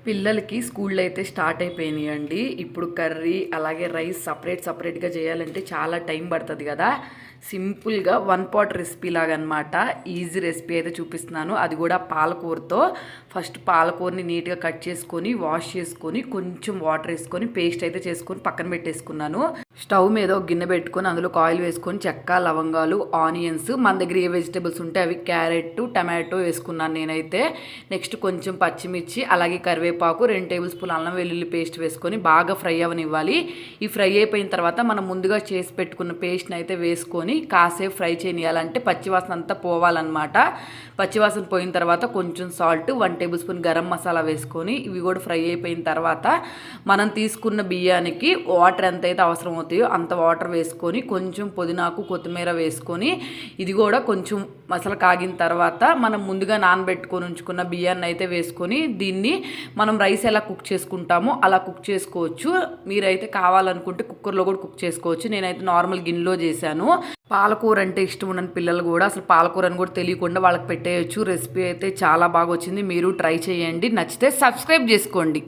పిల్లలకి స్కూల్లో అయితే స్టార్ట్ అయిపోయినాయండి. ఇప్పుడు కర్రీ అలాగే రైస్ సపరేట్గా చేయాలంటే చాలా టైం పడుతుంది కదా. సింపుల్గా వన్ పాట్ రెసిపీ లాగా అనమాట. ఈజీ రెసిపీ అయితే చూపిస్తున్నాను, అది కూడా పాలకూరతో. ఫస్ట్ పాలకూరని నీట్గా కట్ చేసుకొని వాష్ చేసుకొని కొంచెం వాటర్ వేసుకొని పేస్ట్ అయితే చేసుకొని పక్కన పెట్టేసుకున్నాను. స్టవ్ మీద ఒక గిన్నె పెట్టుకొని అందులో ఆయిల్ వేసుకొని చెక్క, లవంగాలు, ఆనియన్స్, మన దగ్గర ఏ వెజిటేబుల్స్ ఉంటే అవి క్యారెట్, టమాటో వేసుకున్నాను నేనైతే. నెక్స్ట్ కొంచెం పచ్చిమిర్చి అలాగే కరివేపాకు, 2 టేబుల్ స్పూన్ అల్లం వెల్లుల్లి పేస్ట్ వేసుకొని బాగా ఫ్రై అవనివ్వాలి. ఈ ఫ్రై అయిపోయిన తర్వాత మనం ముందుగా చేసి పెట్టుకున్న పేస్ట్ని అయితే వేసుకొని కాసేపు ఫ్రై చేయాలంటే పచ్చివాసన అంతా పోవాలన్నమాట. పచ్చివాసన పోయిన తర్వాత కొంచెం salt, 1 table spoon garam masala వేసుకొని ఇవి కూడా ఫ్రై అయిపోయిన తర్వాత మనం తీసుకున్న బియ్యానికి వాటర్ ఎంతైతే అవసరం అవుతాయో అంత వాటర్ వేసుకొని కొంచెం పుదీనాకు, కొత్తిమీర వేసుకొని ఇది కూడా కొంచెం మసాలా కాగిన తర్వాత మనం ముందుగా నానబెట్టుకొని ఉంచుకున్న బియ్యాన్ని అయితే వేసుకొని దీన్ని మనం రైస్ ఎలా కుక్ చేసుకుంటామో అలా కుక్ చేసుకోవచ్చు. మీరైతే కావాలనుకుంటే కుక్కర్లో కూడా కుక్ చేసుకోవచ్చు. నేనైతే నార్మల్ గిన్నెలో చేశాను. పాలకూర అంటే ఇష్టం ఉండని పిల్లలు కూడా అసలు పాలకూర అని కూడా తెలియకుండా వాళ్ళకి పెట్టేయచ్చు. రెసిపీ అయితే చాలా బాగా వచ్చింది. మీరు ట్రై చేయండి, నచ్చితే సబ్స్క్రైబ్ చేసుకోండి.